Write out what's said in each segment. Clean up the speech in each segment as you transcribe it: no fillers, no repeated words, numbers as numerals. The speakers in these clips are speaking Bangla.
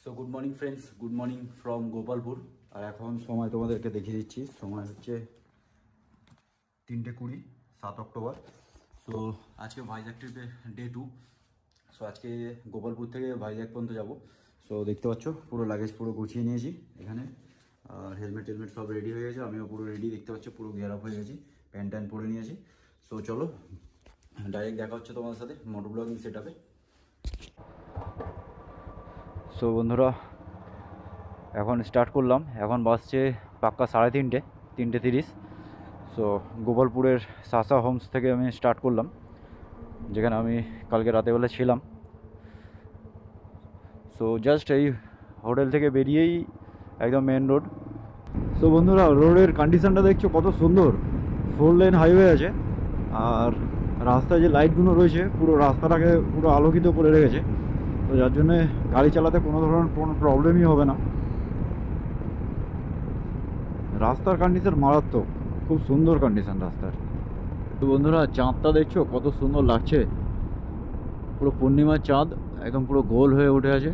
So good morning friends, good morning from Gopalpur. আর এখন সময় তোমাদেরকে দেখিয়ে দিচ্ছি। সময় হচ্ছে 3:20, 7 অক্টোবর। সো আজকে ভাইজ্যাগ ট্রিপে ডে 2। সো আজকে গোপালপুর থেকে ভাইজ্যাগ পর্যন্ত যাব। সো দেখতে পাচ্ছ পুরো লাগেজ পুরো গুছিয়ে নিয়েছি এখানে। আর হেলমেট সব রেডি হয়ে গেছে, আমিও পুরো রেডি। দেখতে পাচ্ছ পুরো গিয়ার আপ হয়ে গেছি, প্যান্ট পরে নিয়েছি। সো চলো ডাইরেক্ট দেখা হচ্ছে তোমাদের সাথে মোটর ব্লগিং সেট আপে। সো বন্ধুরা এখন স্টার্ট করলাম। এখন বাসছে পাক্কা 3:30, 3:30। সো গোপালপুরের সাসা হোমস থেকে আমি স্টার্ট করলাম, যেখানে আমি কালকে রাতেবেলা ছিলাম। সো জাস্ট এই হোটেল থেকে বেরিয়েই একদম মেন রোড। সো বন্ধুরা রোডের কন্ডিশনটা দেখছো কত সুন্দর, 4 লেন হাইওয়ে আছে। আর রাস্তায় যে লাইটগুলো রয়েছে পুরো রাস্তাটাকে পুরো আলোকিত করে রেখেছে। তো যার জন্যে গাড়ি চালাতে কোনো ধরনের কোনো প্রবলেমই হবে না। রাস্তার কন্ডিশন মারাত্মক, খুব সুন্দর কন্ডিশন রাস্তার। তো বন্ধুরা চাঁদটা দেখছো কত সুন্দর লাগছে, পুরো পূর্ণিমার চাঁদ একদম পুরো গোল হয়ে উঠে আছে।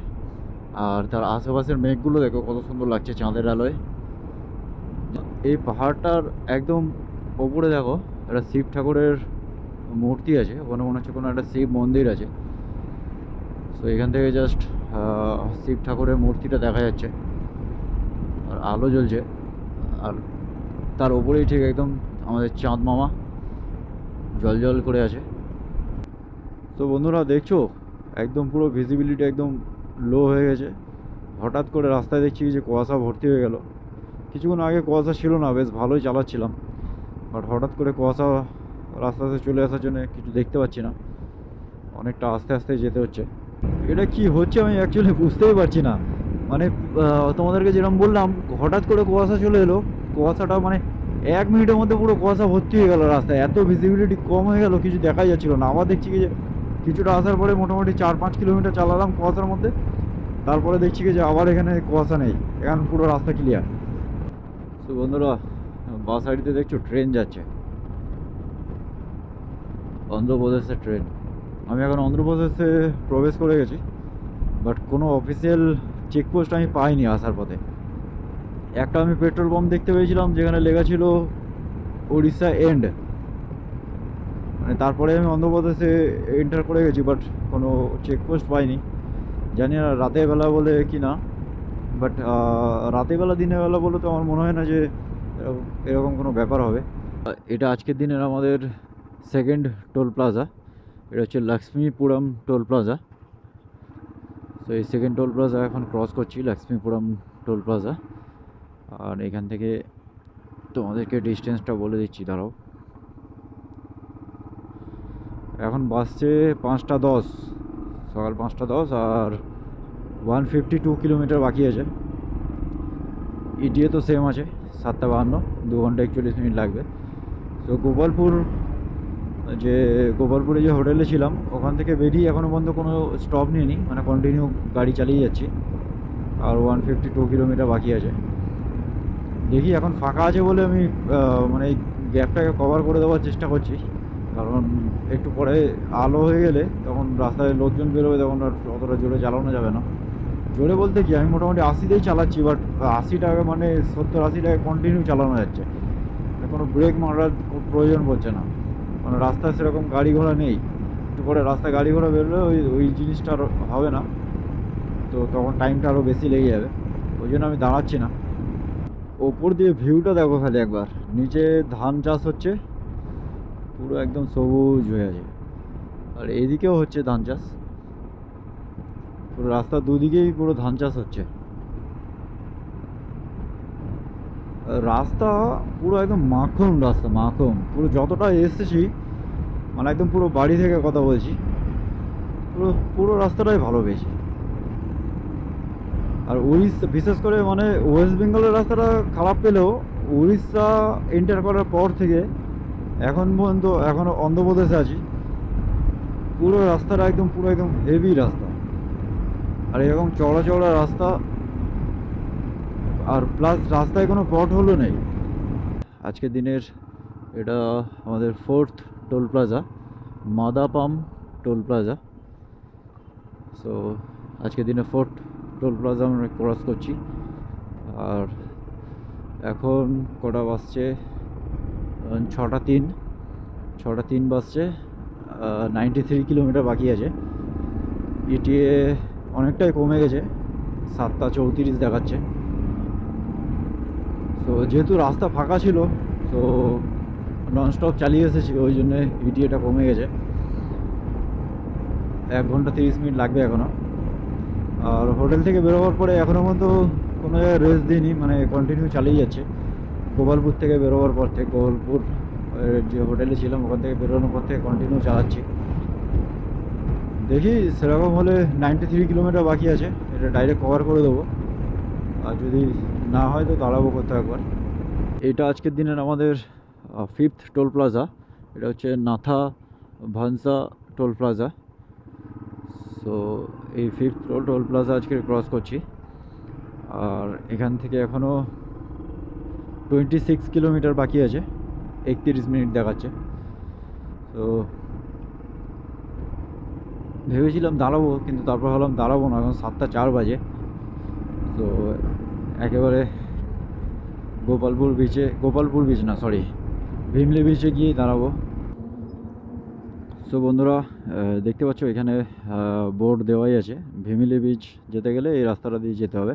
আর তার আশেপাশের মেঘগুলো দেখো কত সুন্দর লাগছে চাঁদের আলোয়। এই পাহাড়টার একদম ওপরে দেখো একটা শিব ঠাকুরের মূর্তি আছে, ওখানে মনে হচ্ছে কোনো একটা শিব মন্দির আছে। সো এখান থেকে জাস্ট শিব ঠাকুরের মূর্তিটা দেখা যাচ্ছে আর আলো জ্বলছে। আর তার ওপরেই ঠিক একদম আমাদের চাঁদ মামা জল করে আছে। তো বন্ধুরা দেখছো একদম পুরো ভিজিবিলিটি একদম লো হয়ে গেছে। হঠাৎ করে রাস্তায় দেখছি যে কুয়াশা ভর্তি হয়ে গেল। কিছুক্ষণ আগে কুয়াশা ছিল না, বেশ ভালোই চালাচ্ছিলাম। বাট হঠাৎ করে কুয়াশা রাস্তাতে চলে আসার জন্য কিছু দেখতে পাচ্ছি না, অনেকটা আস্তে আস্তে যেতে হচ্ছে। এটা কি হচ্ছে আমি অ্যাকচুয়ালি বুঝতেই পারছি না। মানে তোমাদেরকে যেরকম বললাম, হঠাৎ করে কুয়াশা চলে এলো। কুয়াশাটা মানে 1 মিনিটের মধ্যে পুরো কুয়াশা ভর্তি হয়ে গেল রাস্তায়, এত ভিজিবিলিটি কম হয়ে গেল কিছু দেখাই যাচ্ছিল না। আবার দেখছি কি যে কিছুটা আসার পরে মোটামুটি 4-5 কিলোমিটার চালালাম কুয়াশার মধ্যে, তারপরে দেখছি কি যে আবার এখানে কুয়াশা নেই, এখন পুরো রাস্তা ক্লিয়ার। তো বন্ধুরা বাস সাইডে দেখছো ট্রেন যাচ্ছে, অন্ধ্রপ্রদেশের ট্রেন। আমি এখন অন্ধ্রপ্রদেশে প্রবেশ করে গেছি, বাট কোনো অফিসিয়াল চেকপোস্ট আমি পাইনি আসার পথে। একটা আমি পেট্রোল পাম্প দেখতে পেয়েছিলাম যেখানে লেখা ছিল উড়িষ্যা এন্ড, মানে তারপরে আমি অন্ধ্রপ্রদেশে এন্টার করে গেছি, বাট কোনো চেকপোস্ট পাইনি। জানি না রাতের বেলা বলে কি না, বাট রাতের বেলা দিনের বেলা বলে তো আমার মনে হয় না যে এরকম কোনো ব্যাপার হবে। এটা আজকের দিনের আমাদের সেকেন্ড টোল প্লাজা। এটা হচ্ছে লক্ষ্মীপুরম টোল প্লাজা। তো এই সেকেন্ড টোল প্লাজা এখন ক্রস করছি, লক্ষ্মীপুরম টোল প্লাজা। আর এখান থেকে তোমাদেরকে ডিস্টেন্সটা বলে দিচ্ছি, দাঁড়াও। এখন বাসছে 5:10, সকাল 5:10। আর 152 কিলোমিটার বাকি আছে। ইটিএ তো সেম আছে 7:52, 2 ঘন্টা 41 মিনিট লাগবে। তো গোপালপুরে যে হোটেলে ছিলাম ওখান থেকে বেরিয়ে এখনও পর্যন্ত কোনো স্টপ নিইনি, মানে কন্টিনিউ গাড়ি চালিয়ে যাচ্ছি। আর 152 কিলোমিটার বাকি আছে। দেখি এখন ফাঁকা আছে বলে আমি মানে এই গ্যাপটাকে কভার করে দেওয়ার চেষ্টা করছি, কারণ একটু পরে আলো হয়ে গেলে তখন রাস্তায় লোকজন বেরোবে, তখন আর অতটা জোরে চালানো যাবে না। জোরে বলতে কি আমি মোটামুটি 80তেই চালাচ্ছি, বাট 80 টাকা মানে 70-80 টাকা কন্টিনিউ চালানো যাচ্ছে, কোনো ব্রেক মারার প্রয়োজন পড়ছে না। মানে রাস্তায় সেরকম গাড়ি ঘোড়া নেই। একটু পরে রাস্তায় গাড়ি ঘোড়া বেরোলে ওই জিনিসটা আর হবে না, তো তখন টাইমটা আরও বেশি লেগে যাবে। ওই জন্য আমি দাঁড়াচ্ছি না। ওপর দিয়ে ভিউটা দেখো খালি একবার, নিচে ধান চাষ হচ্ছে, পুরো একদম সবুজ হয়ে আছে। আর এইদিকেও হচ্ছে ধান চাষ, পুরো রাস্তার দুদিকেই পুরো ধান চাষ হচ্ছে। রাস্তা পুরো একদম মাখন রাস্তা, মাখন পুরো। যতটা এসেছি মানে একদম পুরো বাড়ি থেকে কথা বলছি, পুরো রাস্তাটাই ভালো পেয়েছি। আর উড়িষ্যা বিশেষ করে মানে ওয়েস্ট বেঙ্গলের রাস্তাটা খারাপ পেলেও উড়িষ্যা এন্টার করার পর থেকে এখন পর্যন্ত এখনও অন্ধ্রপ্রদেশে আছি, পুরো রাস্তাটা একদম পুরো একদম হেভি রাস্তা। আর এরকম চওড়া চওড়া রাস্তা, আর প্লাস রাস্তায় কোনো পথ হলো নেই। আজকের দিনের এটা আমাদের 4th toll plaza, Madapam toll plaza. So আজকের দিনে 4th টোল প্লাজা আমরা ক্রস করছি। আর এখন কটা বাজছে, 6টা 3 বাজছে। 93 কিলোমিটার বাকি আছে। ইটিএ অনেকটাই কমে গেছে, 7টা 34 দেখাচ্ছে। তো যেহেতু রাস্তা ফাঁকা ছিল, তো ননস্টপ চালিয়ে এসেছি, ওই জন্যে ইটিএটা কমে গেছে। 1 ঘন্টা 30 মিনিট লাগবে এখনও। আর হোটেল থেকে বেরোবার পরে এখনও পর্যন্ত কোনো জায়গায় রেস্ট দিইনি, মানে কন্টিনিউ চালিয়ে যাচ্ছে। গোপালপুর থেকে বেরোবার পর থেকে, গোপালপুর যে হোটেলে ছিলাম ওখান থেকে বেরোনোর পর থেকে কন্টিনিউ চালাচ্ছি। দেখি সেরকম হলে 93 কিলোমিটার বাকি আছে, এটা ডাইরেক্ট কভার করে দেবো। আর যদি না হয় তো দাঁড়াবো কোথাও একবার। এটা আজকের দিনের আমাদের 5th টোল প্লাজা। এটা হচ্ছে নাথা ভানসা টোল প্লাজা। সো এই 5th টোল প্লাজা আজকে ক্রস করছি। আর এখান থেকে এখনও 26 কিলোমিটার বাকি আছে, 31 মিনিট দেখাচ্ছে। তো ভেবেছিলাম দাঁড়াবো, কিন্তু তারপর ভাবলাম দাঁড়াবো না, এখন 7টা 4 বাজে। তো একেবারে গোপালপুর বিচ না, সরি, ভিমলি বিচে গিয়েই দাঁড়াবো। সো বন্ধুরা, দেখতে পাচ্ছ এখানে বোর্ড দেওয়াই আছে, ভিমিলি বিচ যেতে গেলে এই রাস্তাটা দিয়ে যেতে হবে।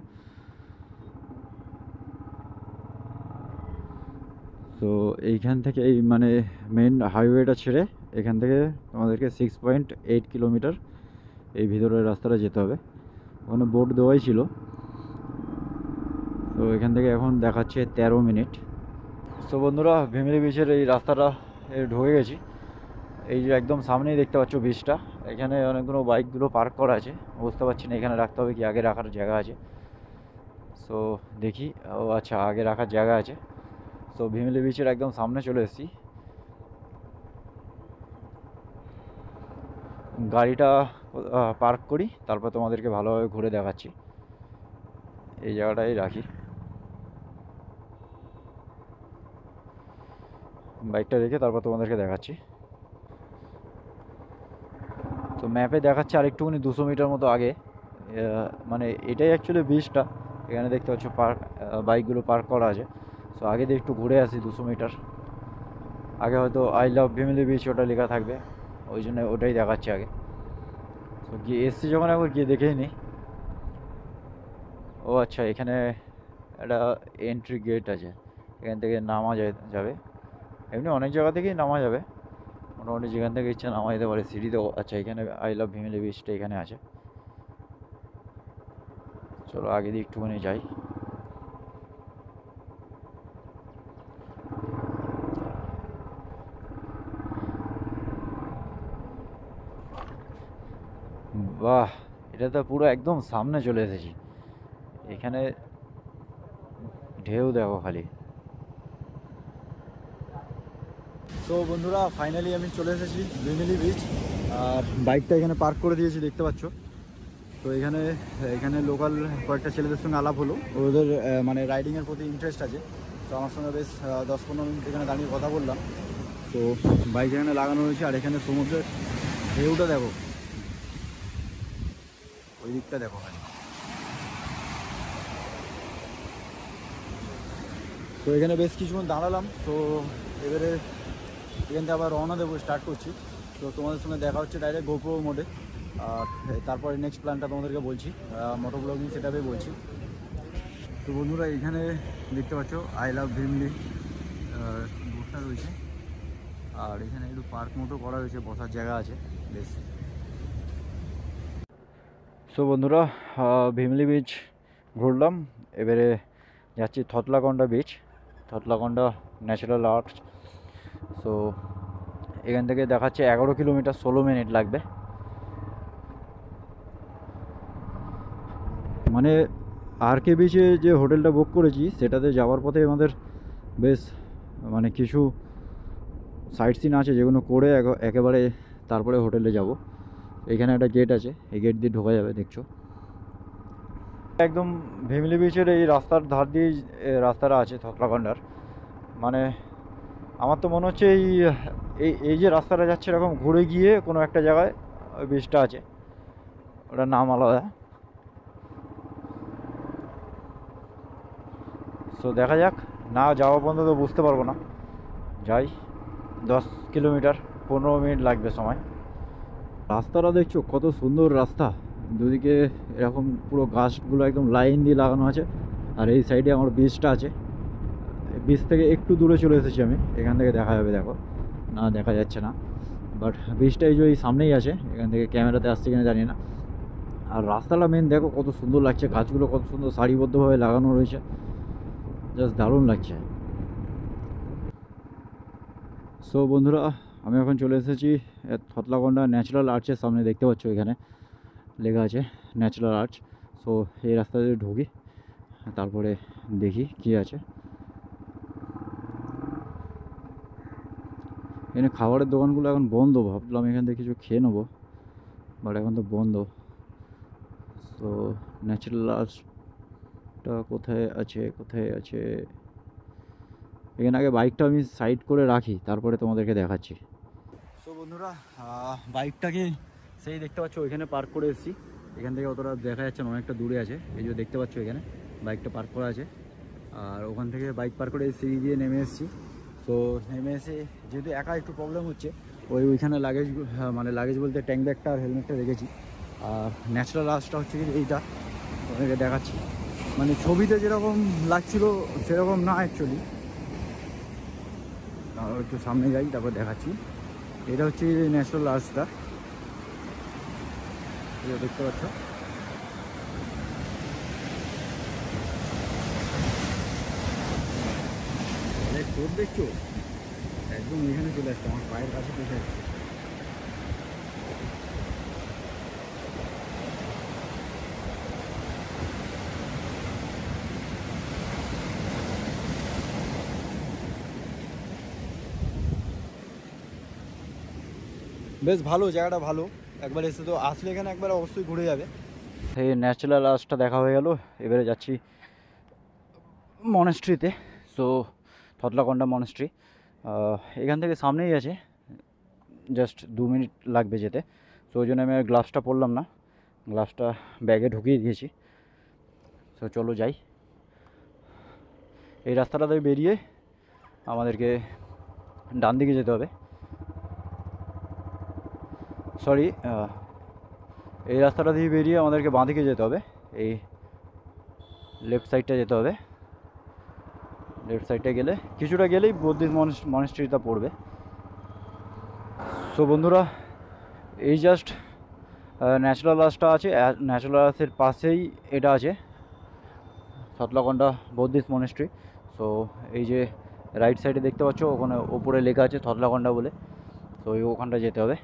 তো এইখান থেকে এই মানে মেন হাইওয়েটা ছেড়ে এখান থেকে তোমাদেরকে 6.8 কিলোমিটার এই ভিতরের রাস্তাটা যেতে হবে। ওখানে বোর্ড দেওয়াই ছিল। তো এখান থেকে এখন দেখাচ্ছে 13 মিনিট। সো বন্ধুরা, ভিমিলি বিচের এই রাস্তাটা ঢুকে গেছি। এই যে একদম সামনেই দেখতে পাচ্ছ বিচটা, এখানে অনেকগুলো বাইকগুলো পার্ক করা আছে। বুঝতে পারছি না এখানে রাখতে হবে কি আগে রাখার জায়গা আছে। সো দেখি, ও আচ্ছা, আগে রাখার জায়গা আছে। সো ভিমিলি বিচের একদম সামনে চলে এসেছি। গাড়িটা পার্ক করি, তারপর তোমাদেরকে ভালোভাবে ঘুরে দেখাচ্ছি। এই জায়গাটাই রাখি, বাইকটা রেখে তারপর তোমাদেরকে দেখাচ্ছি। তো ম্যাপে দেখাচ্ছে আরেকটুখানি 200 মিটার মতো আগে, মানে এটাই অ্যাকচুয়ালি বিচটা। এখানে দেখতে পাচ্ছ বাইকগুলো পার্ক করা আছে। সো আগে দিয়ে একটু ঘুরে আসি 200 মিটার আগে, হয়তো আই লাভ ভিমিলি বিচ ওটা লেখা থাকবে, ওই জন্য ওটাই দেখাচ্ছে আগে। তো গিয়ে এসছি যখন একবার গিয়ে দেখেই নিই। ও আচ্ছা, এখানে একটা এন্ট্রি গেট আছে, এখান থেকে নামা যাবে। এমনি অনেক জায়গা থেকেই নামা যাবে, মোটামুটি যেখান থেকে ইচ্ছা নামা যেতে পারে সিঁড়িতেও। আচ্ছা, এখানে আই লাভ ভিমিলি বিচটা এখানে আছে। চলো আগে দিয়ে একটুখানি যাই। বাহ, এটা তো পুরো একদম সামনে চলে এসেছি। এখানে ঢেউ দেখো খালি। তো বন্ধুরা, ফাইনালি আমি চলে এসেছি ভিমিলি বিচ। আর বাইকটা এখানে পার্ক করে দিয়েছি, দেখতে পাচ্ছ। তো এখানে লোকাল কয়েকটা ছেলেদের সঙ্গে আলাপ হলো, ওদের মানে রাইডিংয়ের প্রতি ইন্টারেস্ট আছে। তো আমার সঙ্গে বেশ 10-15 মিনিট এখানে দাঁড়িয়ে কথা বললাম। তো বাইক এখানে লাগানো হয়েছে, আর এখানে সমুদ্রের ঢেউটা দেখো, ওই দিকটা দেখো খালি। তো এখানে বেশ কিছুক্ষণ দাঁড়ালাম। তো এবারে এখান থেকে আবার রওনা দেবো, স্টার্ট করছি। তো তোমাদের সঙ্গে দেখা হচ্ছে ডাইরেক্ট গোপ্রো মোডে। আর তারপরে নেক্সট প্ল্যানটা তোমাদেরকে বলছি, মোটো ব্লগিং সেটাপে বলছি। তো বন্ধুরা, এখানে দেখতে পাচ্ছ আই লাভ ভিমলি বোর্ডটা রয়েছে। আর এখানে একটু পার্ক মতো করা হয়েছে, বসার জায়গা আছে বেশ। সো বন্ধুরা, ভিমলি বিচ ঘুরলাম, এবারে যাচ্ছি থতলাকন্ডা বিচ, থতলাকন্ডা ন্যাচারাল আর্ট। সো এখান থেকে দেখাচ্ছে 11 কিলোমিটার, 16 মিনিট লাগবে। মানে আর কে বিচে যে হোটেলটা বুক করেছি সেটাতে যাওয়ার পথে আমাদের বেশ মানে কিছু সাইট সিন আছে, যেগুলো করে একেবারে তারপরে হোটেলে যাব। এখানে একটা গেট আছে, এই গেট দিয়ে ঢোকা যাবে, দেখছো। একদম ভিমলি বিচের এই রাস্তার ধার দিয়েই রাস্তাটা আছে থতলাকন্ডার। মানে আমার তো মনে হচ্ছে এই যে রাস্তাটা যাচ্ছে, এরকম ঘুরে গিয়ে কোনো একটা জায়গায় বিচটা আছে, ওটার নাম আলাদা। সো দেখা যাক, না যাওয়া পর্যন্ত তো বুঝতে পারবো না। যাই, 10 কিলোমিটার 15 মিনিট লাগবে সময়। রাস্তাটা দেখছো কত সুন্দর রাস্তা, দুদিকে এরকম পুরো গাছগুলো একদম লাইন দিয়ে লাগানো আছে। আর এই সাইডে আমার ব্রিজটা আছে, ব্রিজ থেকে একটু দূরে চলে এসেছি আমি, এখান থেকে দেখা যাবে, দেখো না দেখা যাচ্ছে না, বাট ব্রিজটা এই যে এই সামনেই আছে, এখান থেকে ক্যামেরাতে আসছে কিনা জানি না। আর রাস্তাটা মেন দেখো কত সুন্দর লাগছে, গাছগুলো কত সুন্দর সারিবদ্ধভাবে লাগানো রয়েছে, জাস্ট দারুণ লাগছে। সো বন্ধুরা, আমি এখন চলে এসেছি থতলাকন্ডা ন্যাচারাল আর্চের সামনে, দেখতে পাচ্ছ এখানে লেখা আছে ন্যাচারাল আর্চ। সো এই রাস্তা দিয়ে ঢুকি, তারপরে দেখি কী আছে। এখানে খাবারের দোকানগুলো এখন বন্ধ, ভাবলাম এখান থেকে কিছু খেয়ে নেবো, বাট এখন তো বন্ধ। সো ন্যাচারাল আর্চটা কোথায় আছে, কোথায় আছে? এখানে আগে বাইকটা আমি সাইড করে রাখি, তারপরে তোমাদেরকে দেখাচ্ছি। সো বন্ধুরা, বাইকটাকে সেই দেখতে পাচ্ছ ওইখানে পার্ক করে এসেছি। এখান থেকে অতটা দেখা যাচ্ছে না, অনেকটা দূরে আছে, এই যে দেখতে পাচ্ছ এখানে বাইকটা পার্ক করা আছে। আর ওখান থেকে বাইক পার্ক করে সিঁড়ি দিয়ে নেমে এসেছি। তো নেমে এসে যেহেতু একা একটু প্রবলেম হচ্ছে, ওইখানে লাগেজ, মানে লাগেজ বলতে ট্যাঙ্ক ব্যাগটা আর হেলমেটটা রেখেছি। আর ন্যাচারাল আর্চটা হচ্ছে কি এইটা, ওদেরকে দেখাচ্ছি, মানে ছবিতে যেরকম লাগছিল সেরকম না অ্যাকচুয়ালি। একটু সামনে যাই, তারপর দেখাচ্ছি। এটা হচ্ছে ন্যাচারাল আর্চটা, দেখতে পাচ্ছ। তোর দেখছো একদম এখানে চলে আসছে, আমার পায়ের কাছে পৌঁছে যাচ্ছে। বেশ ভালো জায়গাটা, ভালো, একবার এসে তো আসলে এখানে একবার অবশ্যই ঘুরে যাবে। এই ন্যাচারাল আর্চটা দেখা হয়ে গেল, এবারে যাচ্ছি মনেস্ট্রিতে। সো থতলাকন্ডা মনেস্ট্রি এখান থেকে সামনেই আছে, জাস্ট 2 মিনিট লাগবে যেতে। সো ওই জন্য আমি আর গ্লাভসটা পরলাম না, গ্লাভসটা ব্যাগে ঢুকিয়ে দিয়েছি। সো চলো যাই। এই রাস্তাটাতে বেরিয়ে আমাদেরকে ডান দিকে যেতে হবে, সরি এই রাস্তাটা দিয়ে বেরিয়ে আমাদেরকে বাঁ দিকে যেতে হবে, এই লেফট সাইডটা যেতে হবে। লেফট সাইডটা গেলে কিছুটা গেলেই বুদ্ধিস্ট মনেস্ট্রিটা পড়বে। সো বন্ধুরা, এই জাস্ট ন্যাচারাল আর্চটা আছে, ন্যাচারাল আর্চের পাশেই এটা আছে থতলাকন্ডা বুদ্ধিস্ট মনেস্ট্রি। সো এই যে রাইট সাইডে দেখতে পাচ্ছ, ওখানে ওপরে লেখা আছে থতলাকন্ডা বলে। তো ওখানটা যেতে হবে,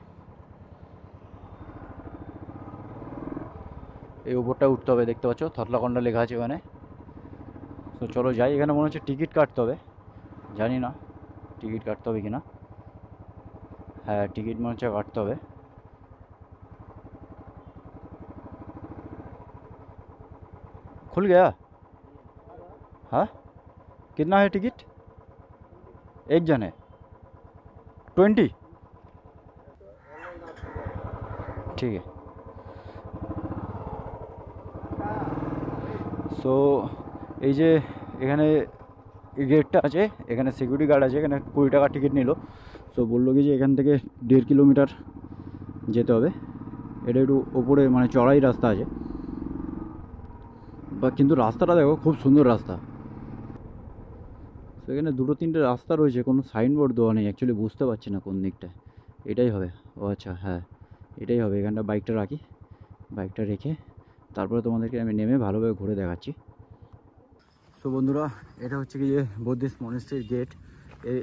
এই উপরটা উঠতে হবে, দেখতে পাচ্ছ থতলাকন্ডা লেখা আছে ওখানে। তো চলো যাই। এখানে মনে হচ্ছে টিকিট কাটতে হবে, জানি না টিকিট কাটতে হবে কি না। হ্যাঁ, টিকিট মনে হচ্ছে কাটতে হবে। खुल गया? हाँ, कितना है टिकट? एक जन है 20, ठीक है। সো এই যে এখানে গেটটা আছে, এখানে সিকিউরিটি গার্ড আছে, এখানে 20 টাকা টিকিট নিল। সো বললো কি যে এখান থেকে 1.5 কিলোমিটার যেতে হবে, এটা একটু ওপরে মানে চড়াই রাস্তা আছে, বা কিন্তু রাস্তাটা দেখো খুব সুন্দর রাস্তা। তো এখানে 2-3টে রাস্তা রয়েছে, কোনো সাইনবোর্ড দেওয়া নেই, অ্যাকচুয়ালি বুঝতে পারছি না কোন দিকটায়। এটাই হবে, ও আচ্ছা হ্যাঁ এটাই হবে। এখানটা বাইকটা রাখি, বাইকটা রেখে তারপরে তোমাদেরকে আমি নেমে ভালোভাবে ঘুরে দেখাচ্ছি। সো বন্ধুরা, এটা হচ্ছে কি যে বুদ্ধিস্ট মনেস্ট্রির গেট।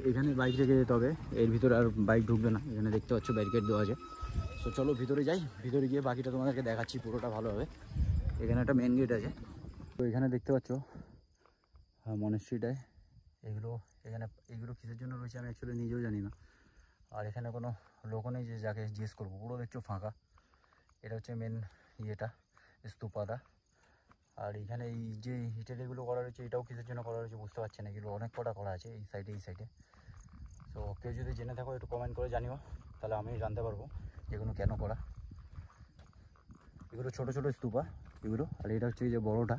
এখানে বাইক রেখে যেতে হবে, এর ভিতরে আর বাইক ঢুকবে না। এখানে দেখতে পাচ্ছ ব্যারিকেড দেওয়া আছে। সো চলো ভিতরে যাই, ভিতরে গিয়ে বাকিটা তোমাদেরকে দেখাচ্ছি পুরোটা ভালোভাবে। এখানে একটা মেন গেট আছে। তো এখানে দেখতে পাচ্ছ মনেস্ট্রিটায় এগুলো কিসের জন্য রয়েছে আমি অ্যাকচুয়ালি নিজেও জানি না। আর এখানে কোনো লোকও নেই যে যাকে জিজ্ঞেস করবো, পুরো দেখছো ফাঁকা। এটা হচ্ছে মেন ইয়েটা, স্তূপাটা। আর এখানে এই যে ইটের এগুলো করা রয়েছে, এটাও কিসের জন্য করা রয়েছে বুঝতে পারছি না, এগুলো অনেক কটা করা আছে এই সাইডে। সো কেউ যদি জেনে থাকো একটু কমেন্ট করে জানিও, তাহলে আমি জানতে পারবো এগুলো কেন করা। এগুলো ছোটো ছোটো স্তূপা এগুলো, আর এটা হচ্ছে যে বড়োটা।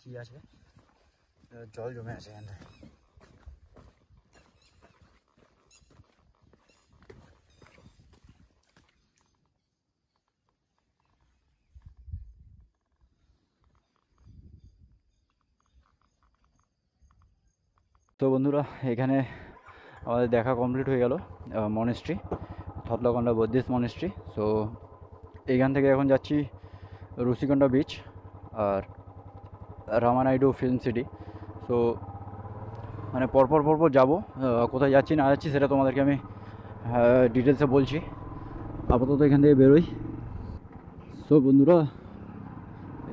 কি আছে, জল জমে আছে এখানে। তো বন্ধুরা, এখানে আমাদের দেখা কমপ্লিট হয়ে গেল মনেস্ট্রি, থতলাকন্ডা বুদ্ধিস্ট মনেস্ট্রি। সো এইখান থেকে এখন যাচ্ছি ঋষিকোণা বিচ আর রামানাইডু ফিল্ম সিটি। সো মানে পরপর যাবো, কোথায় যাচ্ছি না যাচ্ছি সেটা তোমাদেরকে আমি ডিটেলসে বলছি। আপাতত এখান থেকে বেরোই। সো বন্ধুরা,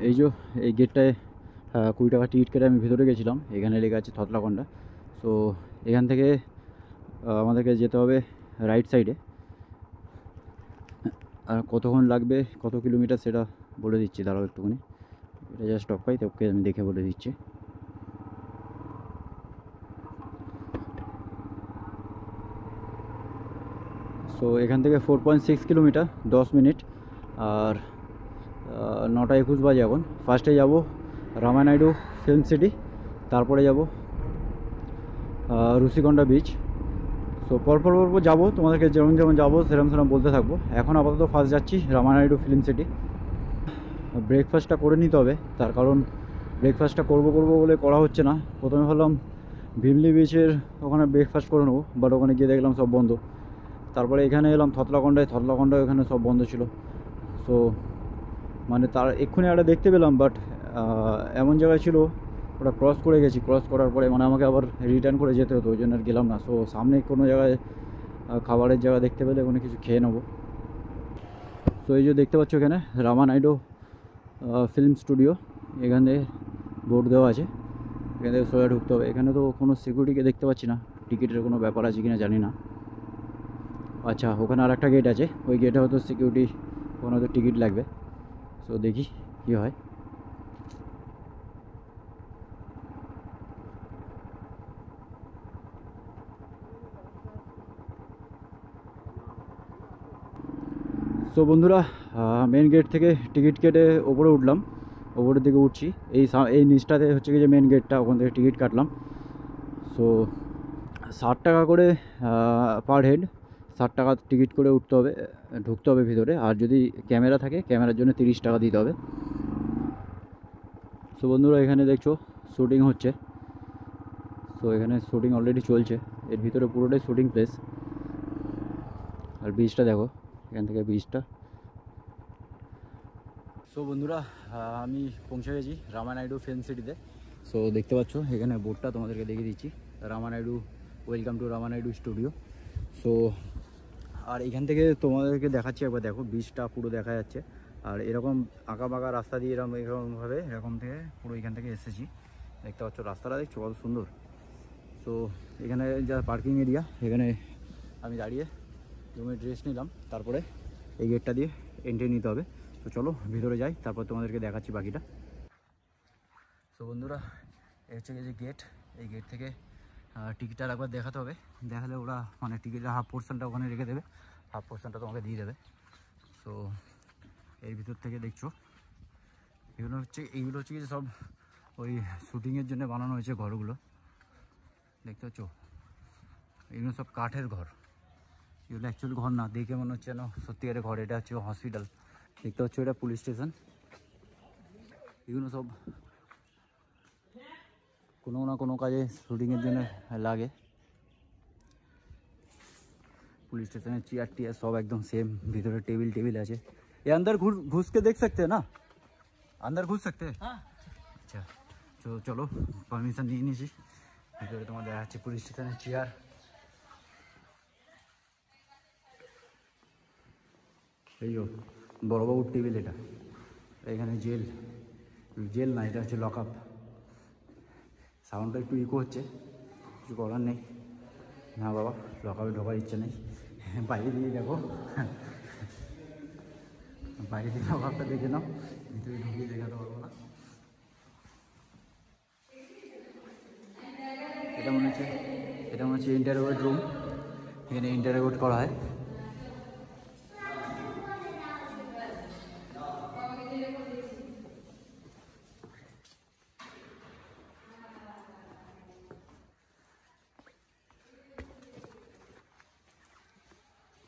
এই যে এই গেটটায় 20 টাকা টিকিট কেটে আমি ভিতরে গেছিলাম। এখানে লেখা আছে থতলাকন্ডা। সো এখান থেকে আমাদেরকে যেতে হবে রাইট সাইডে। আর কতক্ষণ লাগবে, কত কিলোমিটার সেটা বলে দিচ্ছি, দাঁড়াও একটুখানি। এটা জাস্ট স্টপ পাই, তোকে আমি দেখে বলে দিচ্ছি। সো এখান থেকে 4.6 কিলোমিটার, 10 মিনিট। আর 9টা 21 বাজে এখন। ফার্স্টে যাব রামানাইডু ফিল্ম সিটি, তারপরে যাব ঋষিকোণা বিচ। সো পরপর যাবো, তোমাদেরকে যেমন যেমন যাবো সেরকম বলতে থাকবো। এখন আপাতত ফার্স্ট যাচ্ছি রামানাইডু ফিল্ম সিটি। ব্রেকফাস্টটা করে নিতে হবে, তার কারণ ব্রেকফাস্টটা করবো বলে করা হচ্ছে না। প্রথমে ভাবলাম ভিমলি বিচের ওখানে ব্রেকফাস্ট করে নেবো, বাট ওখানে গিয়ে দেখলাম সব বন্ধ। তারপরে এখানে এলাম থতলাকন্ডায়, ওখানে সব বন্ধ ছিল। সো মানে তার এক্ষুনি একটা দেখতে পেলাম, বাট এমন জায়গায় ছিল ওটা ক্রস করে গেছি। ক্রস করার পরে মানে আমাকে আবার রিটার্ন করে যেতে হতো, ওই জন্য আর গেলাম না। সো সামনে কোনো জায়গায় খাবারের জায়গা দেখতে পেলে ওখানে কিছু খেয়ে নেবো। সো এই যে দেখতে পাচ্ছ এখানে রামানাইডু ফিল্ম স্টুডিও, এখানে বোর্ড দেওয়া আছে, এখান থেকে সোজা ঢুকতে হবে। এখানে তো কোনো সিকিউরিটিকে দেখতে পাচ্ছি না, টিকিটের কোনো ব্যাপার আছে কিনা জানি না। আচ্ছা, ওখানে আর একটা গেট আছে, ওই গেটে হয়তো সিকিউরিটি, ওখানে হয়তো টিকিট লাগবে। সো দেখি কী হয়। সো বন্ধুরা, মেন গেট থেকে টিকিট কেটে ওপরে উঠলাম, ওপরের দিকে উঠছি। এই নিচটাতে হচ্ছে কি যে মেন গেটটা, ওখান থেকে টিকিট কাটলাম। সো 60 টাকা করে পার হেড, 60 টাকা টিকিট করে উঠতে হবে, ঢুকতে হবে ভিতরে। আর যদি ক্যামেরা থাকে, ক্যামেরার জন্য 30 টাকা দিতে হবে। সো বন্ধুরা, এখানে দেখছো শ্যুটিং হচ্ছে। সো এখানে শ্যুটিং অলরেডি চলছে, এর ভিতরে পুরোটাই শ্যুটিং প্লেস। আর বিচটা দেখো, এখান থেকে বিচটা। সো বন্ধুরা, আমি পৌঁছে গেছি রামানাইডু ফিল্ম সিটিতে। সো দেখতে পাচ্ছ এখানে বোর্ডটা তোমাদেরকে দেখিয়ে দিচ্ছি, Ramanaidu, welcome to Ramanaidu studio. So আর এখান থেকে তোমাদেরকে দেখাচ্ছি একবার, দেখো বিচটা পুরো দেখা যাচ্ছে। আর এরকম আঁকা বাঁকা রাস্তা দিয়ে এরকমভাবে এরকম থেকে পুরো এখান থেকে এসেছি। দেখতে পাচ্ছ রাস্তাটা, দেখছো কত সুন্দর। সো এখানে যা পার্কিং এরিয়া, এখানে আমি দাঁড়িয়ে রুমে ড্রেস নিলাম, তারপরে এই গেটটা দিয়ে এন্ট্রি নিতে হবে। তো চলো ভিতরে যাই, তারপর তোমাদেরকে দেখাচ্ছি বাকিটা। সো বন্ধুরা, এই হচ্ছে যে গেট, এই গেট থেকে টিকিটটা একবার দেখাতে হবে। দেখালে ওরা মানে টিকিটের হাফ পোর্শনটা ওখানে রেখে দেবে, হাফ পোর্শনটা তোমাকে দিয়ে দেবে। সো এর ভিতর থেকে দেখছো এইগুলো হচ্ছে কি সব ওই শ্যুটিংয়ের জন্য বানানো হয়েছে ঘরগুলো, দেখতে পাচ্ছ। এগুলো সব কাঠের ঘর, এগুলো অ্যাকচুয়ালি ঘর না, দেখে মনে হচ্ছে যেন সত্যিকারের ঘর। এটা হচ্ছে হসপিটাল, দেখতে পাচ্ছ, এটা পুলিশ স্টেশন। এগুলো সব কোনো না কোনো কাজে শ্যুটিংয়ের জন্য লাগে। पुलिस स्टेशन चेयर टियर सब एकदम सेम, भीतर टेबिल আছে। ये अंदर घुस के देख सकते हैं ना, अंदर घुस सकते हैं? हाँ। अच्छा तो चलो परमिशन নিয়ে নিয়েছি, ভিতরে তোমাদের আছে পুলিশ স্টেশনের চেয়ার। এই যে বড়বাবুর টেবিল, এটা এখানে জেল না, এটা হচ্ছে লকআপ। সাউন্ডটা একটু ইকো হচ্ছে, কিছু করার নেই। না বাবা, লকআপে ঢোকার ইচ্ছে নেই। বাইরে দিয়ে দেখো, বাইরে দিয়ে লকআপটা দেখে নাও, ভিতরে ঢুকিয়ে দেখাতে পারবো না। এটা মনে হচ্ছে ইন্টারভিউ রুম, এখানে ইন্টারভিউ করা হয়।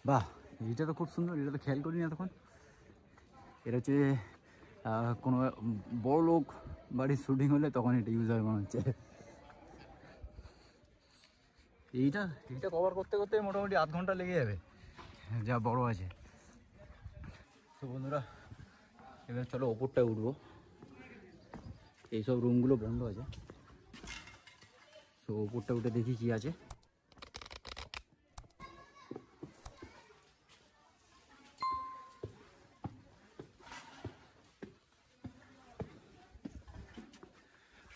বাহ, এটা তো খুব সুন্দর, এটা তো খেয়াল করিনি এতক্ষণ। এটা হচ্ছে কোনো বড় লোক বাড়ির শুটিং হলে তখন এটা ইউজ হয় মনে হচ্ছে। এইটা কভার করতে করতে মোটামুটি আধ ঘন্টা লেগে যাবে, যা বড় আছে। তো বন্ধুরা এবার চলো ওপরটায় উঠবো। এইসব রুমগুলো বন্ধ আছে, তো ওপরটা উঠে দেখি কি আছে।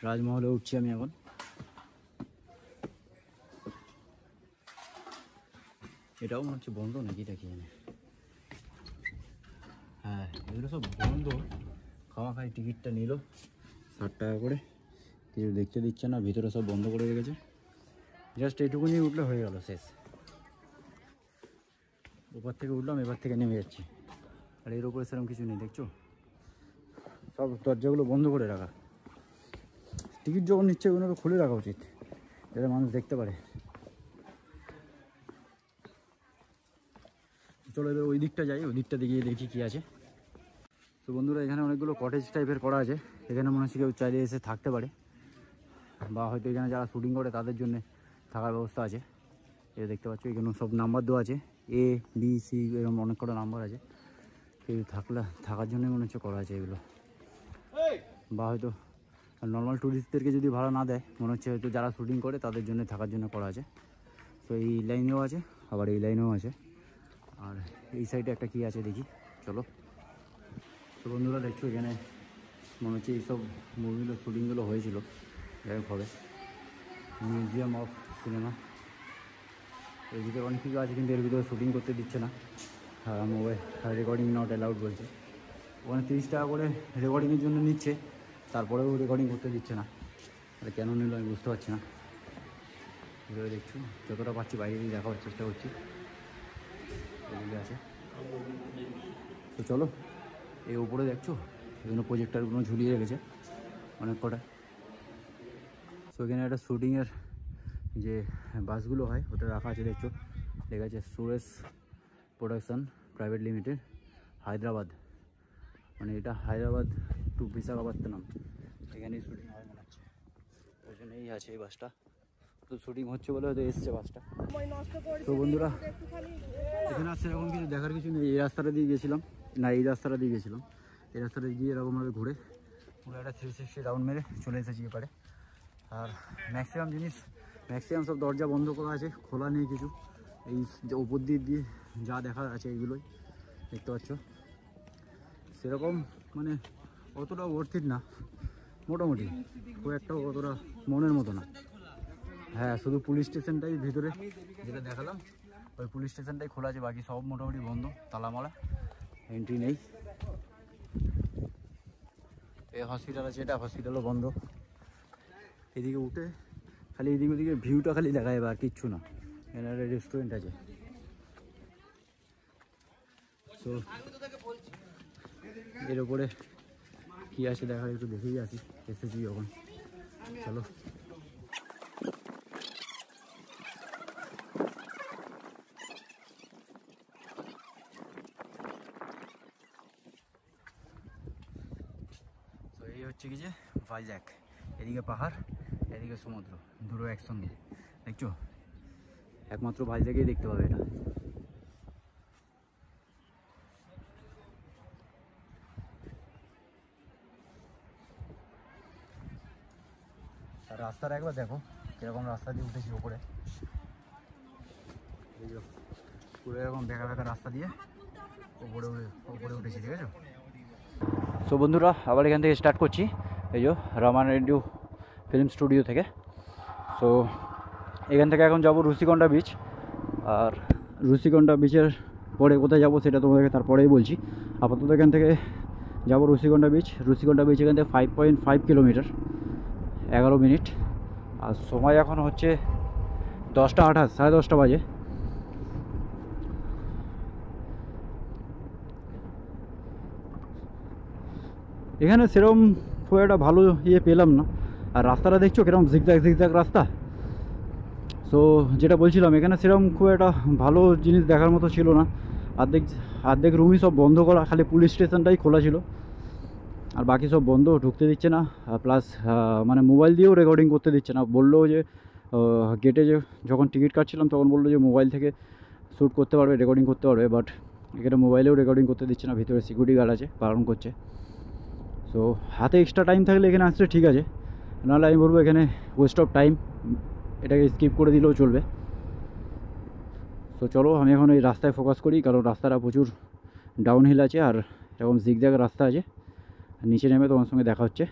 রাজমহলে উঠছি আমি এখন। এটাও মনে হচ্ছে বন্ধ নাকি, দেখি জানি। হ্যাঁ, এগুলো সব বন্ধ। খাওয়া টিকিটটা নিল 60 টাকা করে, কিছু দেখতে দিচ্ছে না, ভিতরে সব বন্ধ করে রেখেছে। জাস্ট এইটুকুনি উঠলে হয়ে গেল, শেষ। ওপর থেকে উঠলাম, এবার থেকে নেমে যাচ্ছি। আর এর উপরে সেরকম কিছু নেই, দেখছো সব দরজাগুলো বন্ধ করে রাখা। টিকিট যখন নিচ্ছে ওগুলো খুলে রাখা উচিত, যাতে মানুষ দেখতে পারে। চলো এবার ওই দিকটা যাই, ওই দিকটা গিয়ে দেখি কি আছে। তো বন্ধুরা এখানে অনেকগুলো কটেজ টাইপের করা আছে। এখানে মনে হচ্ছে কেউ চাইলে এসে থাকতে পারে, বা হয়তো এখানে যারা শুটিং করে তাদের জন্য থাকার ব্যবস্থা আছে। এটা দেখতে পাচ্ছ, এখানে সব নাম্বার দেওয়া আছে, A B C এরকম অনেক কটা নাম্বার আছে। কেউ থাকার জন্য মনে হচ্ছে করা আছে এগুলো। বা হয়তো নর্মাল ট্যুরিস্টদেরকে যদি ভাড়া না দেয়, মনে হচ্ছে হয়তো যারা শুটিং করে তাদের জন্য থাকার জন্য করা আছে। তো এই লাইনেও আছে, আবার এই লাইনেও আছে। আর এই সাইডে একটা কি আছে দেখি, চলো। তো বন্ধুরা দেখছো এখানে মনে হচ্ছে এইসব মুভিগুলো শুটিংগুলো হয়েছিল, যাই হোক হবে। মিউজিয়াম অফ সিনেমা, এর ভিতরে অনেক কিছু আছে, কিন্তু এর ভিতরে শুটিং করতে দিচ্ছে না। মোবাইল রেকর্ডিং নট অ্যালাউড বলছে। ওখানে 30 টাকা করে রেকর্ডিংয়ের জন্য নিচ্ছে, তারপরেও রেকর্ডিং করতে দিচ্ছে না। এটা কেন নিল আমি বুঝতে পারছি না। ভিতরে দেখছো, যতটা পাচ্ছি বাইরে দিয়ে দেখাবার চেষ্টা করছি। এগুলো আছে, তো চলো। এই উপরে দেখছো এগুলো প্রজেক্টারগুলো ঝুলিয়ে রেখেছে অনেক কটা। সো এখানে একটা শুটিংয়ের যে বাসগুলো হয় ওটা রাখা আছে, দেখছো লেখা আছে Suresh production private limited Hyderabad. মানে এটা হায়দ্রাবাদ টু বিশাখাপত্তনম, এখানেই শুটিং হয় মনে হচ্ছে। ওই জন্য এই আছে এই বাসটা, তো শুটিং হচ্ছে বলে হয়তো এসছে বাসটা। তো বন্ধুরা এখানে আসছে এরকম কিছু দেখার কিছু নেই। এই রাস্তাটা দিয়ে গেছিলাম, না এই রাস্তাটা দিয়ে গেছিলাম। এই রাস্তাটা গিয়ে এরকমভাবে ঘুরে পুরো একটা 360 রাউন্ড মেরে চলে এসেছি এপারে। আর ম্যাক্সিমাম সব দরজা বন্ধ করা আছে, খোলা নেই কিছু। এই যে উপর দিয়ে যা দেখা আছে এইগুলোই দেখতে পাচ্ছ। সেরকম মানে অতটা ওয়ার্থ না, মোটামুটি খুব একটা অতটা মনের মতো না। হ্যাঁ, শুধু পুলিশ স্টেশনটাই ভিতরে যেটা দেখালাম, ওই পুলিশ স্টেশনটাই খোলা আছে, বাকি সব মোটামুটি বন্ধ, তালামালা, এন্ট্রি নেই। এই হসপিটাল আছে, এটা হসপিটালও বন্ধ। এদিকে উঠে খালি এদিকে ওদিকে ভিউটা খালি দেখা যাবে, আর কিচ্ছু না। এখানে একটা রেস্টুরেন্ট আছে। তো এর উপরে কী আছে দেখার একটু দেখেই আসি, এসেছি যখন। চলো। তো এই হচ্ছে কি যে ভাইজ্যাক, এদিকে পাহাড় এদিকে সমুদ্র, দুটো একসঙ্গে দেখছো। একমাত্র ভাইজ্যাকেই দেখতে পাবে এটা। আর রাস্তাটা একবার দেখো কীরকম রাস্তা দিয়ে উঠেছি ওপরে, পুরো এরকম বেঁকা বেঁকা রাস্তা দিয়ে ওপরে উঠেছি, ঠিক আছে। সো বন্ধুরা আবার এখান থেকে স্টার্ট করছি, এই যে রমান রেডিও ফিল্ম স্টুডিও থেকে। সো এখান থেকে এখন যাব রুষিকন্ডা বিচ। আর রুষিকন্ডা বিচের পরে কোথায় যাব সেটা তোমাদেরকে তারপরেই বলছি। আপাতত এখান থেকে যাব রুষিকন্ডা বিচ। রুষিকন্ডা বিচ এখান থেকে 5.5 কিলোমিটার, 11 মিনিট। আর সময় এখন হচ্ছে 10:28, 10:30 বাজে। এখানে সেরকম খুব একটা ভালো পেলাম না। আর রাস্তাটা দেখছো কিরকম জিগজ্যাগ রাস্তা। সো যেটা বলছিলাম, এখানে সেরকম খুব একটা ভালো জিনিস দেখার মতো ছিল না। অর্ধেক অর্ধেক রুমই সব বন্ধ করা, খালি পুলিশ স্টেশনটাই খোলা ছিল, আর বাকি সব বন্ধ, ঢুকতে দিচ্ছে না। প্লাস মানে মোবাইল দিয়েও রেকর্ডিং করতে দিচ্ছে না। বললো যে গেটে যে যখন টিকিট কাটছিলাম তখন বললো যে মোবাইল থেকে শ্যুট করতে পারবে, রেকর্ডিং করতে পারবে, বাট এখানে মোবাইলেও রেকর্ডিং করতে দিচ্ছে না। ভিতরে সিকিউরিটি গার্ড আছে, বারণ করছে। সো হাতে এক্সট্রা টাইম থাকলে এখানে আসলে ঠিক আছে, নাহলে আমি বলবো এখানে ওয়েস্ট অফ টাইম, এটাকে স্কিপ করে দিলেও চলবে। তো চলো আমি এখন এই রাস্তায় ফোকাস করি, কারণ রাস্তাটা প্রচুর ডাউন হিল আছে আর এরকম জিগজ্যাগ রাস্তা আছে। নিচে নেমে তোমার সঙ্গে দেখা হচ্ছে।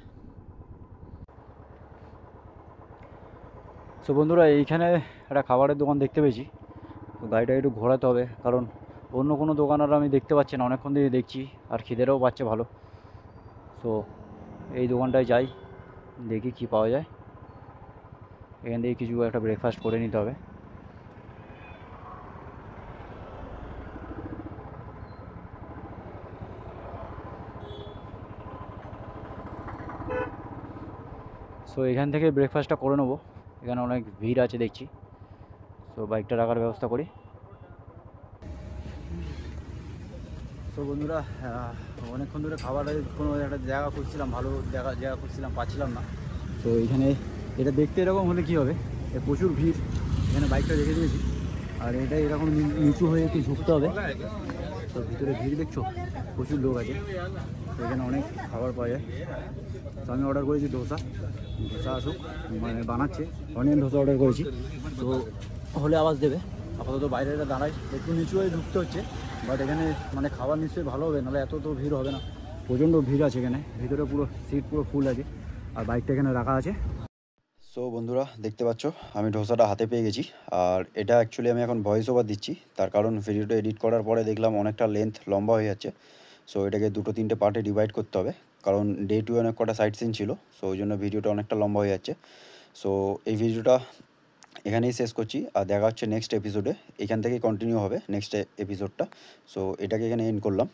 সো বন্ধুরা, এইখানে একটা খাবারের দোকান দেখতে পেয়েছি, তো গাড়িটা একটু ঘোরাতে হবে, কারণ অন্য কোনো দোকান আর আমি দেখতে পাচ্ছি না, অনেকক্ষণ দিয়ে দেখছি, আর খিদেরও পাচ্ছে ভালো। সো এই দোকানটায় যাই, দেখি কি পাওয়া যায়। এখান থেকে কিছু একটা ব্রেকফাস্ট করে নিতে হবে। সো এখান থেকে ব্রেকফাস্টটা করে নেবো, এখানে অনেক ভিড় আছে দেখছি। সো বাইকটা রাখার ব্যবস্থা করি। তো বন্ধুরা, অনেকক্ষণ ধরে খাবারের কোনো একটা জায়গা খুঁজছিলাম, ভালো জায়গা খুঁজছিলাম, পাচ্ছিলাম না। তো এখানে এটা দেখতে এরকম হলে কী হবে, প্রচুর ভিড়, এখানে বাইকটা রেখে দিয়েছি, আর এটা এরকম নিচু হয়ে একটু ঝুঁকতে হবে। তো ভিতরে ভিড় দেখছো, প্রচুর লোক আছে। তো এখানে অনেক খাবার পাওয়া যায়। তো আমি অর্ডার করেছি ধোসা আসুক, মানে বানাচ্ছে, অনিয়ন ধোসা অর্ডার করেছি। তো হলে আওয়াজ দেবে। আপাতত বাইরে দাঁড়াই, একটু নিচু হয়ে ঢুকতে হচ্ছে, বাট এখানে মানে খাবার নিশ্চয়ই ভালো হবে, নাহলে এত তো ভিড় হবে না। প্রচণ্ড ভিড় আছে এখানে, ভিতরে পুরো সিট পুরো ফুল আছে, আর বাইকটা এখানে রাখা আছে। সো বন্ধুরা, দেখতে পাচ্ছ আমি ধোসাটা হাতে পেয়ে গেছি। আর এটা অ্যাকচুয়ালি আমি এখন ভয়েস ওভার দিচ্ছি, তার কারণ ভিডিওটা এডিট করার পরে দেখলাম অনেকটা লেন্থ লম্বা হয়ে যাচ্ছে। সো এটাকে 2-3টে পার্টে ডিভাইড করতে হবে, কারণ ডে 2 অনেক কটা সাইট সিন ছিল। সো ওই জন্য ভিডিওটা অনেকটা লম্বা হয়ে যাচ্ছে। সো এই ভিডিওটা এখানেই শেষ করছি, আর দেখা হচ্ছে নেক্সট এপিসোডে। এখান থেকেই কন্টিনিউ হবে নেক্সট এপিসোডটা। সো এটাকে এখানে এন্ড করলাম।